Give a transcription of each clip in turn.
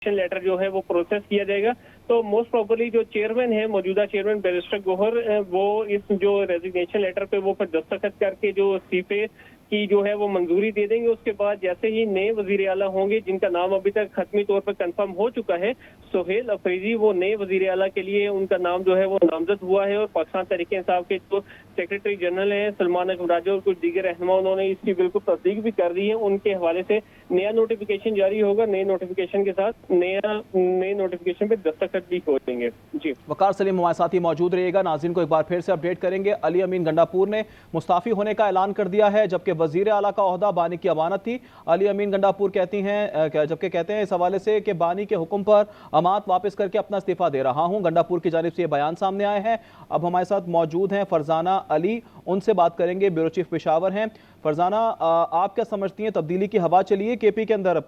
Letter जो है वो प्रोसेस किया जाएगा। तो मोस्ट प्रॉबली जो चेयरमैन है, मौजूदा चेयरमैन बैरिस्टर गौहर, वो इस जो रेजिग्नेशन लेटर पे वो फिर दस्तखत करके जो इस्तीफे की जो है वो मंजूरी दे देंगे। उसके बाद जैसे ही नए वजीर आला होंगे, जिनका नाम अभी तक खत्मी तौर पर कंफर्म हो चुका है, सुहेल अफरीदी, वो नए वजीर आला के लिए उनका नाम जो है वो नामजद हुआ है। और पाकिस्तान तहरीक इंसाफ के जो सेक्रेटरी जनरल हैं सलमान अकबर राजा और कुछ दीगर रहनुमा, उन्होंने इसकी बिल्कुल तस्दीक भी कर दी है। उनके हवाले से नया नोटिफिकेशन जारी होगा, नए नोटिफिकेशन के साथ नए नोटिफिकेशन पे दस्तखत भी हो देंगे। जी, वकार सलीम हमारे साथ ही मौजूद रहिएगा। नाज़रीन को एक बार फिर से अपडेट करेंगे। अली अमीन गंडापुर ने मुस्ताफ़ी होने का ऐलान कर दिया है, जबकि वजीर आला का ओहदा बानी की अमानत थी। अली अमीन गंडापुर कहती हैं, जबकि कहते हैं इस हवाले से कि बानी के हुक्म पर अमानत वापस करके अपना इस्तीफा दे रहा हूं। गंडापुर की जानिब से ये बयान सामने आए हैं। अब हमारे साथ मौजूद हैं फरजाना अली, उनसे बात करेंगे। ब्यूरो चीफ पेशावर हैं। फरजाना, आप क्या समझती हैं, तब्दीली की हवा चली है केपी के अंदर?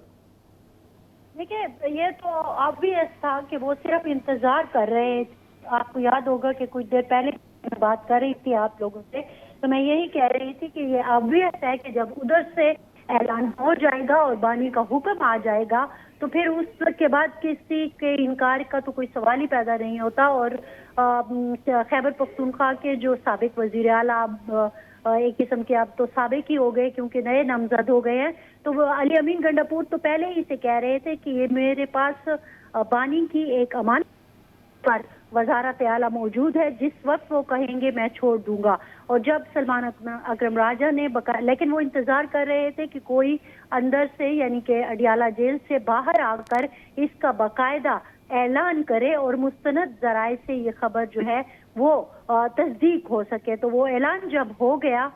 देखिए, ये तो ऑब्वियस था कि वो सिर्फ इंतजार कर रहे हैं। आपको याद होगा कि कुछ देर पहले बात कर रही थी आप लोगों से, तो मैं यही कह रही थी कि ये ऑब्वियस है कि जब उधर से ऐलान हो जाएगा और बानी का हुक्म आ जाएगा तो फिर उस के बाद किसी के इनकार का तो कोई सवाल ही पैदा नहीं होता। और खैबर पख्तूनख्वा के जो साबिक वजीर आला एक किस्म के अब तो साबिक ही हो गए क्योंकि नए नामजद हो गए हैं, तो वो अली अमीन गंडापुर तो पहले ही से कह रहे थे कि ये मेरे पास बानी की एक अमानत पर वजारत आला मौजूद है, जिस वक्त वो कहेंगे मैं छोड़ दूंगा। और जब सलमान अकरम राजा ने लेकिन वो इंतजार कर रहे थे कि कोई अंदर से यानी कि अडियाला जेल से बाहर आकर इसका बाकायदा ऐलान करे और मुस्तनद जराए से ये खबर जो है वो तस्दीक हो सके। तो वो ऐलान जब हो गया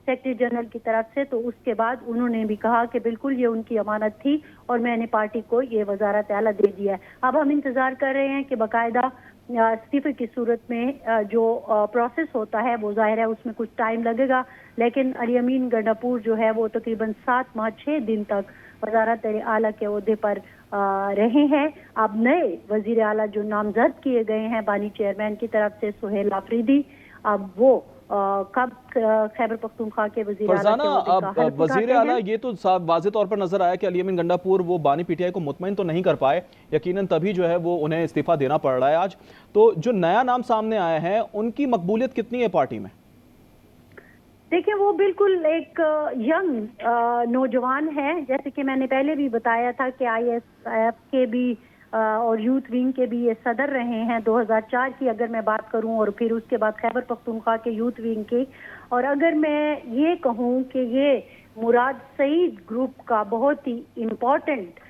सेक्रेटरी जनरल की तरफ से, तो उसके बाद उन्होंने भी कहा कि बिल्कुल ये उनकी अमानत थी और मैंने पार्टी को ये वजारत आला दे दिया है। अब हम इंतजार कर रहे हैं कि बाकायदा इस्तीफे की सूरत में जो प्रोसेस होता है वो जाहिर है उसमें कुछ टाइम लगेगा, लेकिन अली अमीन गंडापुर जो है वो तकरीबन 7 माह 6 दिन तक वजारत आला के ओहदे पर रहे हैं। अब नए वजीर आला जो नामजद किए गए हैं बानी चेयरमैन की तरफ से सुहेल अफरीदी, अब वो कब खैबर पख्तूनख्वा के वजीर आला ये तो वाज़े तौर पर नजर आया कि अली अमीन गंडापुर वो बानी पीटीआई को मुतमईन तो नहीं कर पाए, यकीनन तभी जो है वो उन्हें इस्तीफा देना पड़ रहा है आज। तो जो नया नाम सामने आया है उनकी मकबूलियत कितनी है पार्टी में? देखिए, वो बिल्कुल एक यंग नौजवान है, जैसे कि मैंने पहले भी बताया था कि ISF के भी और यूथ विंग के भी ये सदर रहे हैं 2004 की अगर मैं बात करूं, और फिर उसके बाद खैबर पख्तूनख्वा के यूथ विंग की। और अगर मैं ये कहूं कि ये मुराद सईद ग्रुप का बहुत ही इम्पोर्टेंट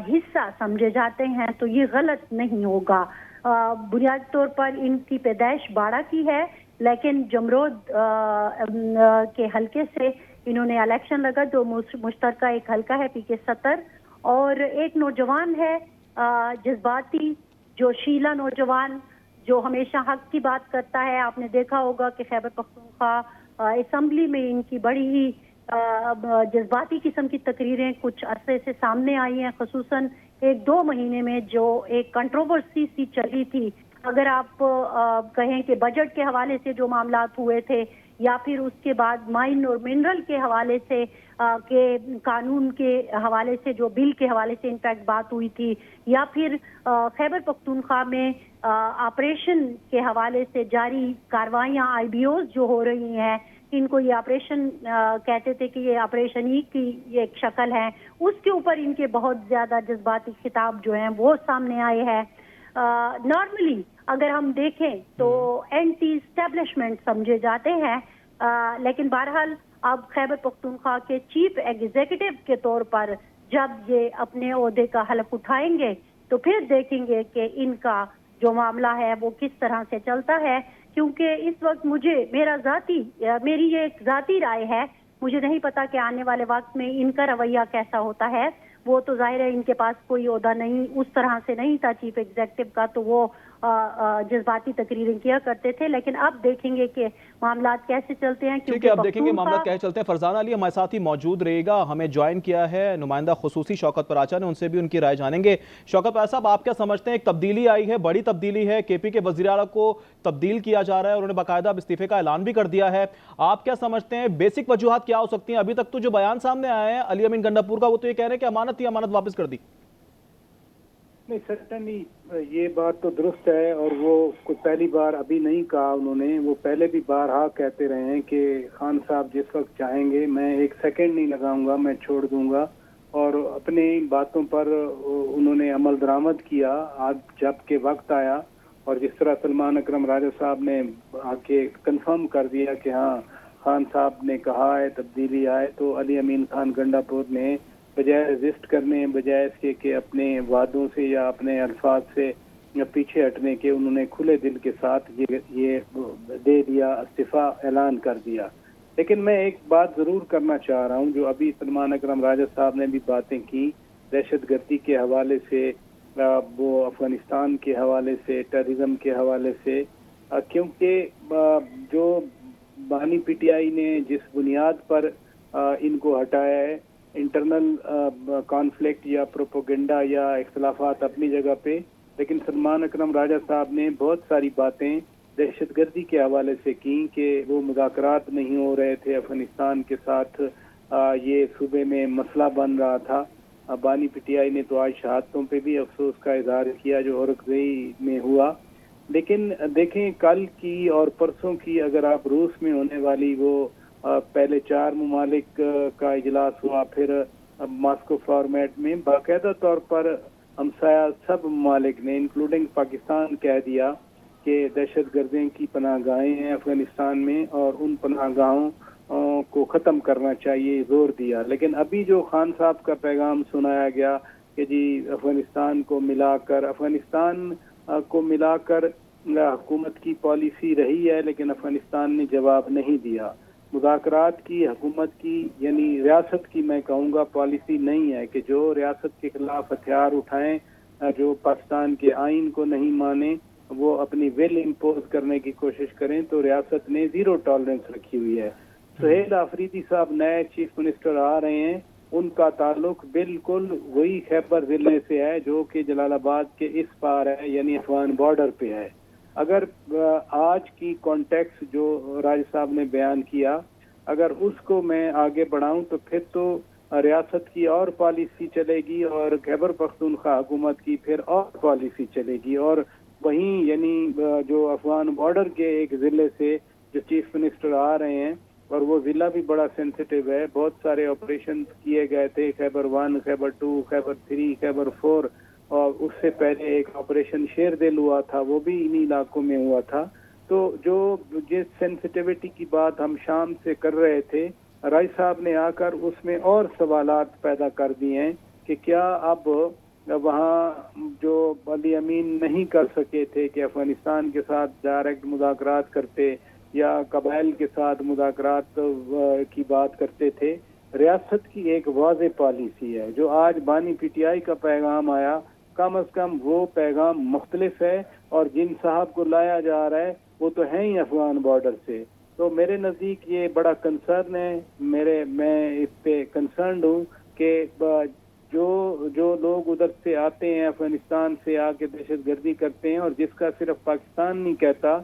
हिस्सा समझे जाते हैं तो ये गलत नहीं होगा। बुनियादी तौर पर इनकी पैदाइश बाड़ा की है, लेकिन जमरोद के हलके से इन्होंने इलेक्शन लगा, जो मुश्तरका एक हलका है PK 70, और एक नौजवान है जज्बाती जोशीला नौजवान जो हमेशा हक की बात करता है। आपने देखा होगा कि खैबर पख्तूनख्वा असेंबली में इनकी बड़ी ही जज्बाती किस्म की तकरीरें कुछ अरसे से सामने आई हैं, खसूसन 1-2 महीने में जो एक कंट्रोवर्सी सी चली थी। अगर आप कहें कि बजट के हवाले से जो मामलात हुए थे, या फिर उसके बाद माइन और मिनरल के हवाले से के कानून के हवाले से जो बिल के हवाले से इनफैक्ट बात हुई थी, या फिर खैबर पख्तूनख्वा में ऑपरेशन के हवाले से जारी कार्रवाइयाँ IBOs जो हो रही हैं, इनको ये ऑपरेशन कहते थे कि ये ऑपरेशन ही की ये एक शक्ल है, उसके ऊपर इनके बहुत ज्यादा जज्बाती खिताब जो हैं वो सामने आए हैं। नॉर्मली अगर हम देखें तो एंटी स्टैब्लिशमेंट समझे जाते हैं, लेकिन बहरहाल अब खैबर पख्तूनख्वा के चीफ एग्जीक्यूटिव के तौर पर जब ये अपने ओहदे का हलफ उठाएंगे तो फिर देखेंगे कि इनका जो मामला है वो किस तरह से चलता है। क्योंकि इस वक्त मेरी ये एक जाती राय है, मुझे नहीं पता कि आने वाले वक्त में इनका रवैया कैसा होता है। वो तो जाहिर है इनके पास कोई ओहदा नहीं उस तरह से नहीं था चीफ एग्जीक्यूटिव का, तो वो जज्बाती तकरीरें किया करते थे, लेकिन अब देखेंगे कि मामलात कैसे चलते हैं। ठीक है, अब देखेंगे मामलात कैसे चलते हैं। फरजाना अली हमारे साथ ही मौजूद रहेगा, हमें ज्वाइन किया है नुमाइंदा खुसूसी शौकत पराचा ने, उनसे भी उनकी राय जानेंगे। शौकत पराचा साहब, आप क्या समझते हैं, एक तब्दीली आई है, बड़ी तब्दीली है, केपी के वज़ीर आला को तब्दील किया जा रहा है और उन्होंने बाकायदा इस्तीफे का ऐलान भी कर दिया है। आप क्या समझते हैं, बेसिक वजूहात क्या हो सकती हैं? अभी तक तो जो बयान सामने आया है अली अमीन गंडापुर का, वो तो ये कह रहे हैं कि अमानत थी, अमानत वापस कर दी। نہیں، سرٹنلی یہ بات تو درست ہے، اور وہ کوئی پہلی بار ابھی نہیں کہا انہوں نے، وہ پہلے بھی بارہا کہتے رہے ہیں کہ خان صاحب جس وقت چاہیں گے میں ایک سیکنڈ نہیں لگاؤں گا، میں چھوڑ دوں گا، اور اپنی باتوں پر انہوں نے عمل درآمد کیا آج جب کہ وقت آیا، اور جس طرح سلمان اکرم راجہ صاحب نے آ کے کنفرم کر دیا کہ ہاں خان صاحب نے کہا ہے تبدیلی آئے، تو علی امین خان گنڈا پور نے بجائے رجسٹ کرنے، بجائے اس کے کہ اپنے وعدوں سے یا اپنے الفاظ سے پیچھے ہٹنے کے، انہوں نے کھلے دل کے ساتھ یہ دے دیا، استعفیٰ اعلان کر دیا۔ لیکن میں ایک بات ضرور کرنا چاہ رہا ہوں، جو ابھی سلمان اکرم راجہ صاحب نے بھی باتیں کی دہشت گردی کے حوالے سے، وہ افغانستان کے حوالے سے، ٹیررزم کے حوالے سے، کیونکہ جو بانی پی ٹی آئی نے جس بنیاد پر ان کو ہٹایا ہے، انٹرنل کانفلکٹ یا پروپوگنڈا یا اختلافات اپنی جگہ پہ، لیکن سلمان اکرم راجہ صاحب نے بہت ساری باتیں دہشت گردی کے حوالے سے کی کہ وہ مذاکرات نہیں ہو رہے تھے افغانستان کے ساتھ، یہ صوبے میں مسئلہ بن رہا تھا۔ بانی پی ٹی آئی نے تو آج شہادتوں پہ بھی افسوس کا اظہار کیا جو اورکزئی میں ہوا، لیکن دیکھیں کل کی اور پرسوں کی اگر آپ روس میں ہونے والی وہ پہلے 4 ممالک کا اجلاس ہوا، پھر ماسکو فارمیٹ میں باقاعدہ طور پر ہمسایہ سب ممالک نے انکلوڈنگ پاکستان کہہ دیا کہ دہشت گردوں کی پناہ گاہیں ہیں افغانستان میں اور ان پناہ گاہوں کو ختم کرنا چاہیے، زور دیا۔ لیکن ابھی جو خان صاحب کا پیغام سنایا گیا کہ جی افغانستان کو ملا کر حکومت کی پالیسی رہی ہے، لیکن افغانستان نے جواب نہیں دیا۔ مذاکرات کی حکومت کی یعنی ریاست کی میں کہوں گا پالیسی نہیں ہے کہ جو ریاست کے خلاف ہتھیار اٹھائیں، جو پاکستان کے آئین کو نہیں مانیں، وہ اپنی ول امپوز کرنے کی کوشش کریں، تو ریاست نے زیرو ٹالرنس رکھی ہوئی ہے۔ سہیل آفریدی صاحب نئے چیف منسٹر آ رہے ہیں، ان کا تعلق بالکل وہی خیبر ضلع سے ہے جو کہ جلال آباد کے اس پار ہے، یعنی افغان بارڈر پہ ہے۔ اگر آج کی کانٹیکس جو راج صاحب نے بیان کیا، اگر اس کو میں آگے بڑھاؤں تو پھر تو ریاست کی اور پالیسی چلے گی اور خیبر پختونخوا حکومت کی پھر اور پالیسی چلے گی، اور وہیں یعنی جو افغان بارڈر کے ایک ضلع سے جو چیف منسٹر آ رہے ہیں، اور وہ ضلع بھی بڑا سینسٹیو ہے، بہت سارے آپریشن کیے گئے تھے، خیبر 1، خیبر 2، خیبر 3، خیبر 4، اور اس سے پہلے ایک آپریشن شیر دل ہوا تھا، وہ بھی انہی علاقوں میں ہوا تھا۔ تو جو جس سینسٹیوٹی کی بات ہم شام سے کر رہے تھے، راج صاحب نے آ کر اس میں اور سوالات پیدا کر دیے ہیں کہ کیا اب وہاں جو علی امین نہیں کر سکے تھے کہ افغانستان کے ساتھ ڈائریکٹ مذاکرات کرتے یا قبائل کے ساتھ مذاکرات کی بات کرتے تھے، ریاست کی ایک واضح پالیسی ہے۔ جو آج بانی پی ٹی آئی کا پیغام آیا، کم از کم وہ پیغام مختلف ہے، اور جن صاحب کو لایا جا رہا ہے وہ تو ہیں ہی افغان بارڈر سے۔ تو میرے نزدیک یہ بڑا کنسرن ہے، میں اس پہ کنسرنڈ ہوں کہ جو لوگ ادھر سے آتے ہیں، افغانستان سے آ کے دہشت گردی کرتے ہیں، اور جس کا صرف پاکستان نہیں کہتا،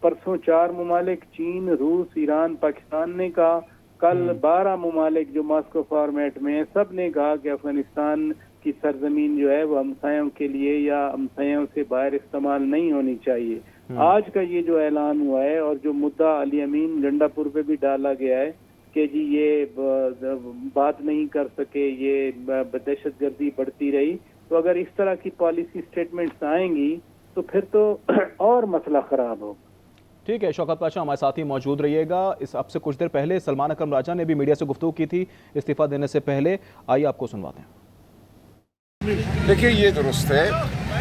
پرسوں 4 ممالک چین، روس، ایران، پاکستان نے کہا، کل 12 ممالک جو ماسکو فارمیٹ میں ہیں، سب نے کہا کہ افغانستان کی سرزمین جو ہے وہ ہمسایوں کے لیے یا ہمسایوں سے باہر استعمال نہیں ہونی چاہیے۔ آج کا یہ جو اعلان ہوا ہے اور جو مدعا علی امین گنڈا پور پہ بھی ڈالا گیا ہے کہ جی یہ بات نہیں کر سکے، یہ دہشت گردی بڑھتی رہی، تو اگر اس طرح کی پالیسی سٹیٹمنٹس آئیں گی تو پھر تو اور مسئلہ خراب ہوگا۔ ٹھیک ہے، شوکت پاشا ہمارے ساتھ ہی موجود رہیے گا۔ اب سے کچھ دیر پہلے سلمان اکرم راجہ نے بھی میڈیا سے گفتگو کی تھی استعفیٰ دینے سے پہلے، آئیے آپ کو سنواتے ہیں۔ دیکھیے یہ درست ہے،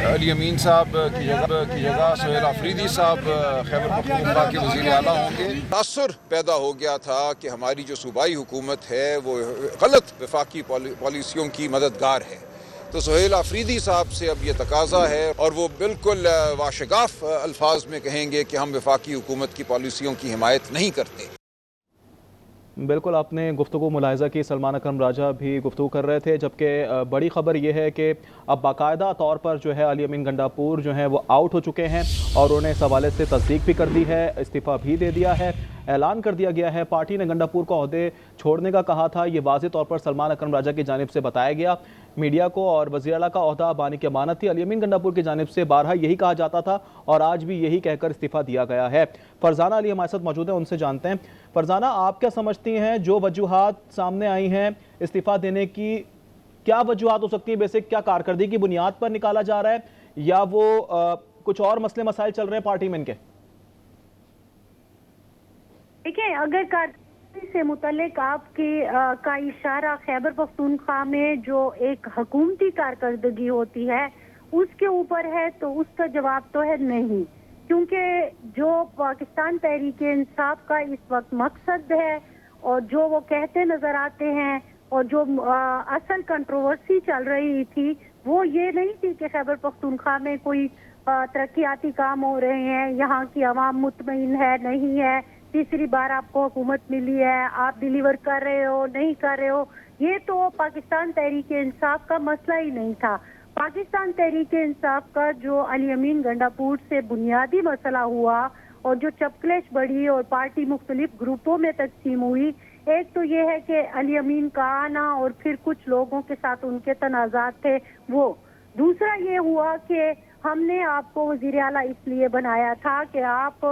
علی امین صاحب کی جگہ سہیل آفریدی صاحب خیبر پختونخوا کے وزیر اعلیٰ ہوں گے۔ تاثر پیدا ہو گیا تھا کہ ہماری جو صوبائی حکومت ہے وہ غلط وفاقی پالیسیوں کی مددگار ہے، تو سہیل آفریدی صاحب سے اب یہ تقاضا ہے، اور وہ بالکل واشگاف الفاظ میں کہیں گے کہ ہم وفاقی حکومت کی پالیسیوں کی حمایت نہیں کرتے۔ بالکل آپ نے گفتگو ملاحظہ کی، سلمان اکرم راجہ بھی گفتگو کر رہے تھے، جبکہ بڑی خبر یہ ہے کہ اب باقاعدہ طور پر جو ہے علی امین گنڈا پور جو ہیں وہ آؤٹ ہو چکے ہیں، اور انہوں نے اس حوالے سے تصدیق بھی کر دی ہے، استعفیٰ بھی دے دیا ہے۔ اعلان کر دیا گیا ہے. پارٹی نے گنڈاپور کو عہدے چھوڑنے کا کہا تھا. یہ واضح طور پر سلمان اکرم راجہ کی جانب سے بتایا گیا میڈیا کو, اور وزیر اعلیٰ کا عہدہ بانی کی امانت تھی. علی امین گنڈاپور کی جانب سے بارہا یہی کہا جاتا تھا اور آج بھی یہی کہہ کر استعفیٰ دیا گیا ہے. فرزانہ علی ہمارے ساتھ موجود ہیں, ان سے جانتے ہیں. فرزانہ, آپ کیا سمجھتی ہیں جو وجوہات سامنے آئی ہیں استعفیٰ دینے کی, کیا وجوہات ہو سکتی ہیں؟ بیسک کیا کارکردگی کی بنیاد پر نکالا جا رہا ہے یا وہ کچھ اور مسئلے مسائل چل رہے ہیں پارٹی میں ان کے؟ دیکھیں, اگر کارکردگی سے متعلق آپ کا اشارہ خیبر پختونخوا میں جو ایک حکومتی کارکردگی ہوتی ہے اس کے اوپر ہے تو اس کا جواب تو ہے نہیں, کیونکہ جو پاکستان تحریک انصاف کا اس وقت مقصد ہے اور جو وہ کہتے نظر آتے ہیں اور جو اصل کنٹروورسی چل رہی تھی وہ یہ نہیں تھی کہ خیبر پختونخوا میں کوئی ترقیاتی کام ہو رہے ہیں, یہاں کی عوام مطمئن ہے نہیں ہے, تیسری بار آپ کو حکومت ملی ہے, آپ ڈیلیور کر رہے ہو نہیں کر رہے ہو. یہ تو پاکستان تحریک انصاف کا مسئلہ ہی نہیں تھا. پاکستان تحریک انصاف کا جو علی امین گنڈاپور سے بنیادی مسئلہ ہوا اور جو چپکلیش بڑھی اور پارٹی مختلف گروپوں میں تقسیم ہوئی, ایک تو یہ ہے کہ علی امین کا آنا اور پھر کچھ لوگوں کے ساتھ ان کے تنازعات تھے وہ. دوسرا یہ ہوا کہ ہم نے آپ کو وزیر اعلیٰ اس لیے بنایا تھا کہ آپ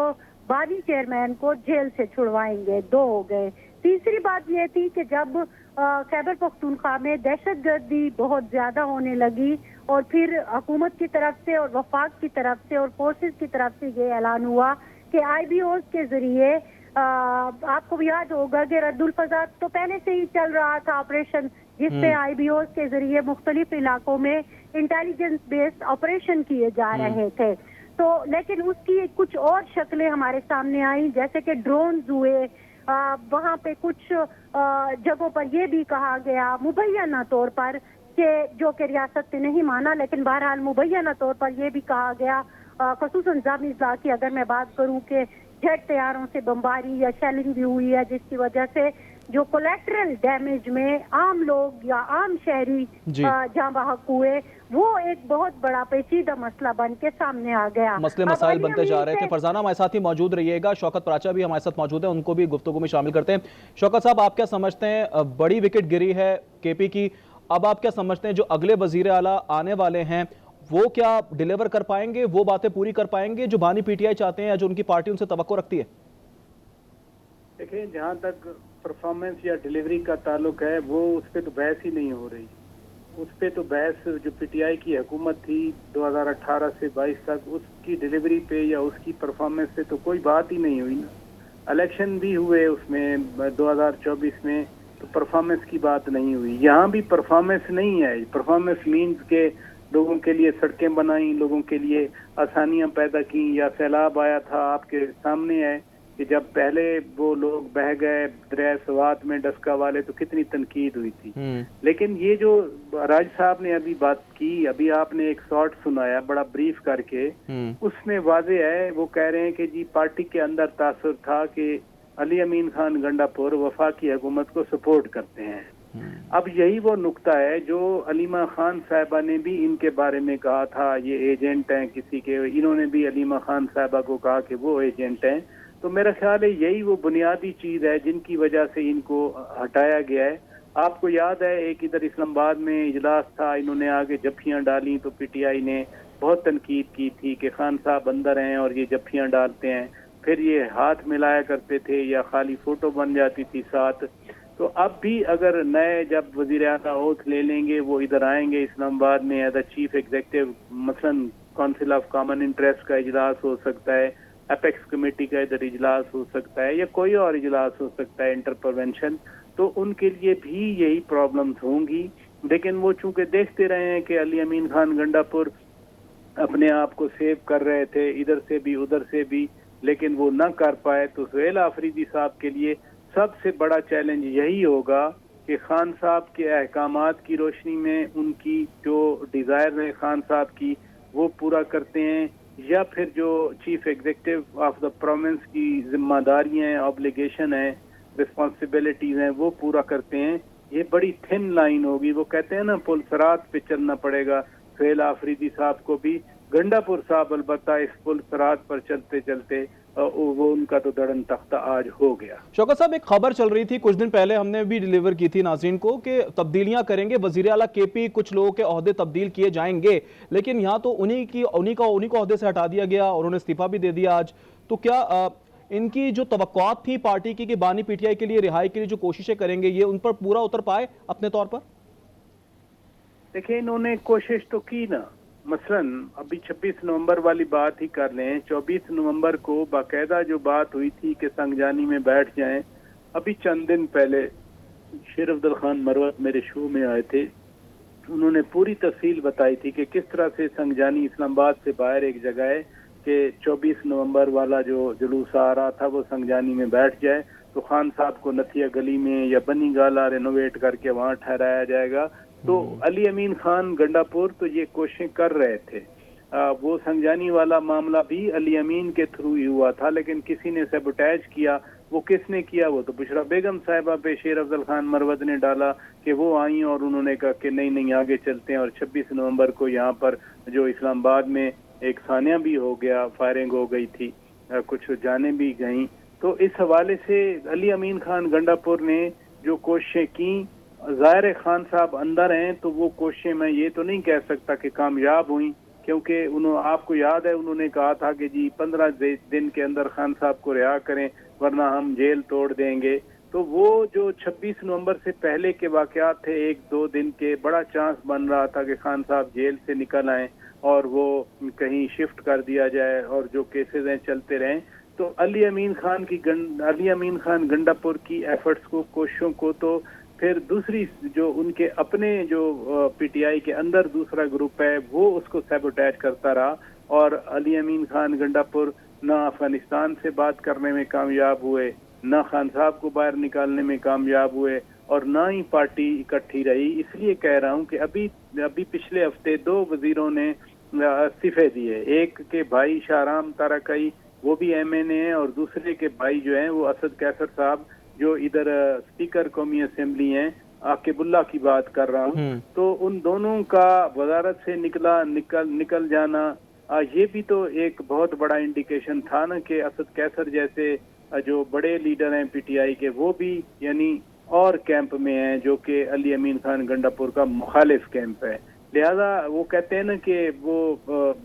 بانی چیئرمین کو جیل سے چھڑوائیں گے, 2 ہو گئے. تیسری بات یہ تھی کہ جب خیبر پختونخوا میں دہشت گردی بہت زیادہ ہونے لگی اور پھر حکومت کی طرف سے اور وفاق کی طرف سے اور فورسز کی طرف سے یہ اعلان ہوا کہ آئی بی اوز کے ذریعے, آپ کو یاد ہوگا کہ رد الفضا تو پہلے سے ہی چل رہا تھا آپریشن, جس پہ آئی بی اوز کے ذریعے مختلف علاقوں میں انٹیلیجنس بیسڈ آپریشن کیے جا رہے تھے. تو لیکن اس کی کچھ اور شکلیں ہمارے سامنے آئیں, جیسے کہ ڈرونز ہوئے, وہاں پہ کچھ جگہوں پر یہ بھی کہا گیا مبینہ طور پر کہ جو کہ ریاست نے نہیں مانا, لیکن بہرحال مبینہ طور پر یہ بھی کہا گیا, خصوصاً نظامی اضلاع کی اگر میں بات کروں, کہ جیٹ طیاروں سے بمباری یا شیلنگ بھی ہوئی ہے جس کی وجہ سے جو کولیٹرل ڈیمیج میں عام لوگ یا عام شہری جاں بحق ہوئے, وہ ایک بہت بڑا پیچیدہ مسئلہ بن کے سامنے آ گیا. مسئلے مسائل بنتے جا رہے تھے. فرزانہ ہمارے ساتھ ہی موجود رہیے گا. شوکت پراچا بھی ہمارے ساتھ موجود ہیں, ان کو بھی گفتگو میں شامل کرتے ہیں. شوکت صاحب, آپ کیا سمجھتے ہیں, بڑی وکٹ گری ہے کے پی کی, اب آپ کیا سمجھتے ہیں جو اگلے وزیر اعلیٰ آنے والے ہیں وہ کیا ڈیلیور کر پائیں گے, وہ باتیں پوری کر پائیں گے جو بانی پی ٹی آئی چاہتے ہیں یا جو ان کی پارٹی ان سے توقع رکھتی ہے؟ دیکھیں, جہاں تک پرفارمنس یا ڈیلیوری کا تعلق ہے وہ اس پہ تو بحث ہی نہیں ہو رہی. اس پہ تو بحث جو پی ٹی آئی کی حکومت تھی 2018 سے 22 تک, اس کی ڈیلیوری پہ یا اس کی پرفارمنس پہ تو کوئی بات ہی نہیں ہوئی نا. الیکشن بھی ہوئے اس میں 2024 میں, تو پرفارمنس کی بات نہیں ہوئی. یہاں بھی پرفارمنس نہیں ہے. پرفارمنس مینز کے لوگوں کے لیے سڑکیں بنائیں, لوگوں کے لیے آسانیاں پیدا کی, یا سیلاب آیا تھا آپ کے سامنے ہے کہ جب پہلے وہ لوگ بہہ گئے دریائے سوات میں ڈسکا والے, تو کتنی تنقید ہوئی تھی. لیکن یہ جو راج صاحب نے ابھی بات کی, ابھی آپ نے ایک شارٹ سنایا بڑا بریف کر کے, اس میں واضح ہے, وہ کہہ رہے ہیں کہ جی پارٹی کے اندر تاثر تھا کہ علی امین خان گنڈاپور وفاقی حکومت کو سپورٹ کرتے ہیں. اب یہی وہ نقطہ ہے جو علیمہ خان صاحبہ نے بھی ان کے بارے میں کہا تھا, یہ ایجنٹ ہیں کسی کے, انہوں نے بھی علیمہ خان صاحبہ کو کہا کہ وہ ایجنٹ ہیں. تو میرا خیال ہے یہی وہ بنیادی چیز ہے جن کی وجہ سے ان کو ہٹایا گیا ہے. آپ کو یاد ہے ایک ادھر اسلام آباد میں اجلاس تھا, انہوں نے آگے جھپیاں ڈالی, تو پی ٹی آئی نے بہت تنقید کی تھی کہ خان صاحب اندر ہیں اور یہ جھپیاں ڈالتے ہیں, پھر یہ ہاتھ ملایا کرتے تھے یا خالی فوٹو بن جاتی تھی ساتھ. تو اب بھی اگر نئے جب وزیر اعلیٰ اوتھ لے لیں گے, وہ ادھر آئیں گے اسلام آباد میں ایز اے چیف ایگزیکٹو, مثلاً کونسل آف کامن انٹرسٹ کا اجلاس ہو سکتا ہے, اپیکس کمیٹی کا ادھر اجلاس ہو سکتا ہے, یا کوئی اور اجلاس ہو سکتا ہے انٹر پروینشن, تو ان کے لیے بھی یہی پرابلمز ہوں گی. لیکن وہ چونکہ دیکھتے رہے ہیں کہ علی امین خان گنڈاپور اپنے آپ کو سیو کر رہے تھے ادھر سے بھی ادھر سے بھی, لیکن وہ نہ کر پائے, تو سہیل آفریدی صاحب کے لیے سب سے بڑا چیلنج یہی ہوگا کہ خان صاحب کے احکامات کی روشنی میں ان کی جو ڈیزائر ہے خان صاحب کی وہ پورا کرتے ہیں, یا پھر جو chief executive of the province کی ذمہ داریاں ہیں, آبلیگیشن ہیں, رسپانسبلٹیز ہیں, وہ پورا کرتے ہیں. یہ بڑی تھن لائن ہوگی. وہ کہتے ہیں نا پل صراط پہ چلنا پڑے گا سہیل آفریدی صاحب کو بھی. گنڈاپور صاحب البتہ اس پل صراط پر چلتے چلتے वो उनका तो दड़न तख्ता आज हो गया। शौकत साहब, एक खबर चल रही थी कुछ दिन पहले, हमने भी डिलीवर की थी नाज़रीन को, कि तब्दीलियां करेंगे वज़ीर आला केपी, कुछ लोगों के ओहदे तब्दील किए जाएंगे, लेकिन यहाँ तो उन्हीं को ओहदे से हटा दिया गया और उन्होंने इस्तीफा भी दे दिया आज। तो क्या इनकी जो तवक्कुआत थी पार्टी की कि बानी पीटीआई के लिए रिहाई के लिए जो कोशिशें करेंगे, ये उन पर पूरा उतर पाए अपने तौर पर? देखिए, इन्होंने कोशिश तो की ना। मसलन अभी 26 नवंबर वाली बात ही कर लें, 24 नवंबर को बाकायदा जो बात हुई थी कि संगजानी में बैठ जाएं, अभी चंद दिन पहले शेर अफजल खान मरवत मेरे शो में आए थे, उन्होंने पूरी तफसील बताई थी कि किस तरह से संगजानी इस्लामाबाद से बाहर एक जगह है कि 24 नवंबर वाला जो जुलूस आ रहा था वो संगजानी में बैठ जाए तो खान साहब को नथिया गली में या बनी गाला रेनोवेट करके वहाँ ठहराया जाएगा। तो अली अमीन खान गंडापुर तो ये कोशिशें कर रहे थे। वो संगजानी वाला मामला भी अली अमीन के थ्रू ही हुआ था, लेकिन किसी ने सैबोटेज किया। वो किसने किया? वो तो बुशरा बेगम साहिबा पे शेर अफजल खान मरवत ने डाला कि वो आई और उन्होंने कहा कि नहीं आगे चलते हैं। और 26 नवंबर को यहाँ पर जो इस्लामाबाद में एक सानिया भी हो गया, फायरिंग हो गई थी, कुछ जाने भी गईं। तो इस हवाले से अली अमीन खान गंडापुर ने जो कोशिशें की, ज़ाहिर खान साहब अंदर हैं तो वो कोशिशें मैं ये तो नहीं कह सकता कि कामयाब हुई, क्योंकि आपको याद है उन्होंने कहा था कि जी 15 दिन के अंदर खान साहब को रिहा करें वरना हम जेल तोड़ देंगे। तो वो जो 26 नवंबर से पहले के वाकयात थे, 1-2 दिन के, बड़ा चांस बन रहा था कि खान साहब जेल से निकल आए और वो कहीं शिफ्ट कर दिया जाए और जो केसेस हैं चलते रहें। तो अली अमीन खान गंडापुर की एफर्ट्स को, कोशिशों को, तो फिर दूसरी जो उनके अपने जो पीटीआई के अंदर दूसरा ग्रुप है वो उसको सैबोटेज करता रहा। और अली अमीन खान गंडापुर ना अफगानिस्तान से बात करने में कामयाब हुए, ना खान साहब को बाहर निकालने में कामयाब हुए, और ना ही पार्टी इकट्ठी रही। इसलिए कह रहा हूं कि अभी पिछले हफ्ते 2 वजीरों ने इस्तीफे दिए। एक के भाई शाहराम ताराकई, वो भी एमएनए है, और दूसरे के भाई जो हैं वो असद कैसर साहब, जो इधर स्पीकर कौमी असेंबली हैं, आकिबुल्ला की बात कर रहा हूँ। तो उन दोनों का वजारत से निकल जाना, ये भी तो एक बहुत बड़ा इंडिकेशन था ना कि असद कैसर जैसे जो बड़े लीडर हैं पीटीआई के, वो भी यानी और कैंप में हैं जो कि अली अमीन खान गंडापुर का मुखालिफ कैंप है। लिहाजा वो कहते हैं ना कि वो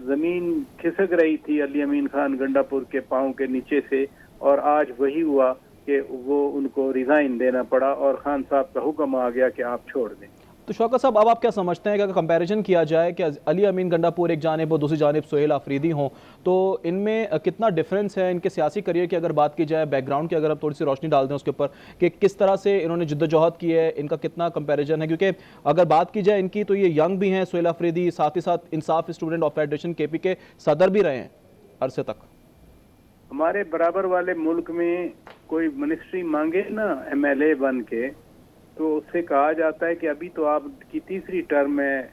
जमीन खिसक रही थी अली अमीन खान गंडापुर के पांव के नीचे से, और आज वही हुआ कि वो उनको रिजाइन देना पड़ा और खान साहब का हुक्म आ गया कि आप छोड़ दें। तो शौकत साहब, अब आप क्या समझते हैं कि अगर कंपैरिजन किया जाए कि अली अमीन गंडापुर एक जानिब और दूसरी जानिब सुहेल आफरीदी हों, तो इनमें कितना डिफरेंस है? इनके सियासी करियर की अगर बात की जाए, बैकग्राउंड की अगर आप थोड़ी सी रोशनी डाल दें उसके ऊपर कि किस तरह से इन्होंने जिद्दोजहद की है, इनका कितना कंपैरिजन है? क्योंकि अगर बात की जाए इनकी, तो ये यंग भी हैं सुहेल आफरीदी, साथ ही साथ इंसाफ स्टूडेंट ऑफ फेडरेशन केपी के सदर भी रहे हैं अरसे तक। हमारे बराबर वाले मुल्क में कोई मिनिस्ट्री मांगे ना एमएलए बन के, तो उससे कहा जाता है कि अभी तो आपकी तीसरी टर्म है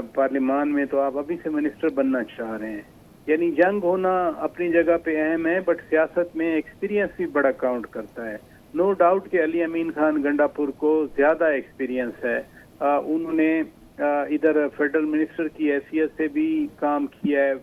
पार्लियामान में, तो आप अभी से मिनिस्टर बनना चाह रहे हैं। यानी यंग होना अपनी जगह पे अहम है, बट सियासत में एक्सपीरियंस भी बड़ा काउंट करता है। नो डाउट कि अली अमीन खान गंडापुर को ज्यादा एक्सपीरियंस है। उन्होंने इधर फेडरल मिनिस्टर की हैसियत से भी काम किया है,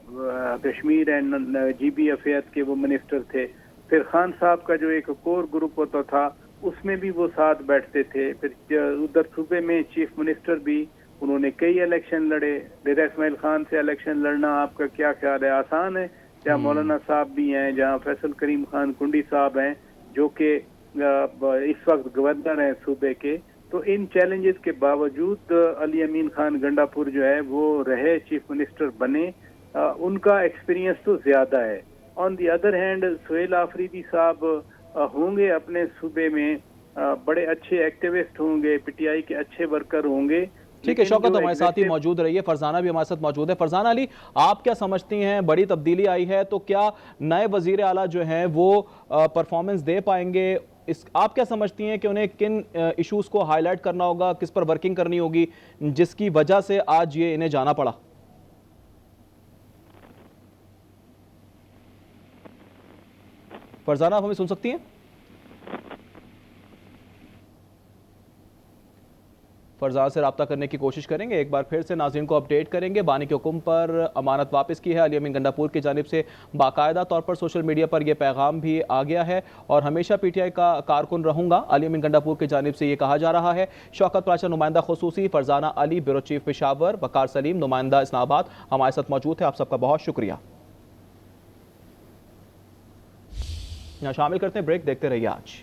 कश्मीर एंड जीबी अफेयर्स के वो मिनिस्टर थे। फिर खान साहब का जो एक कोर ग्रुप होता था उसमें भी वो साथ बैठते थे। फिर उधर सूबे में चीफ मिनिस्टर भी, उन्होंने कई इलेक्शन लड़े। डेरा इस्माइल खान से इलेक्शन लड़ना आपका क्या ख्याल है, आसान है? जहाँ मौलाना साहब भी हैं, जहाँ फैसल करीम खान कुंडी साहब हैं जो कि इस वक्त गवर्नर हैं सूबे के। तो इन चैलेंजेस के बावजूद अली अमीन खान गंडापुर जो है वो रहे, चीफ मिनिस्टर बने, उनका एक्सपीरियंस तो ज्यादा है। On the other hand Suhail Afridi साहब होंगे अपने सूबे में, बड़े अच्छे एक्टिविस्ट होंगे, पीटीआई के अच्छे वर्कर होंगे। ठीक है शौकत, हमारे साथ ही मौजूद रही है। फरजाना भी हमारे साथ मौजूद है। फरजाना अली, आप क्या समझती हैं, बड़ी तब्दीली आई है तो क्या नए वजीर आला जो हैं वो परफॉर्मेंस दे पाएंगे? आप क्या समझती हैं कि उन्हें किन इश्यूज को हाईलाइट करना होगा, किस पर वर्किंग करनी होगी जिसकी वजह से आज ये इन्हें जाना पड़ा? फरजाना, आप हमें सुन सकती हैं? फरजान से रब्ता करने की कोशिश करेंगे, एक बार फिर से नाज़रीन को अपडेट करेंगे। बानी के हुक्म पर अमानत वापस की है अली अमीन गंडापुर की जानिब से, बाकायदा तौर पर सोशल मीडिया पर यह पैगाम भी आ गया है और हमेशा PTI का कारकुन रहूंगा, अली अमीन गंडापुर की जानिब से ये कहा जा रहा है। शौकत पाशा नुमाइंदा खुसूसी, फरजाना अली ब्यूरो चीफ पेशावर, वकार सलीम नुमाइंदा इस्लामाबाद हमारे साथ मौजूद है। आप सबका बहुत शुक्रिया। यहाँ शामिल करते हैं ब्रेक, देखते रहिए आज।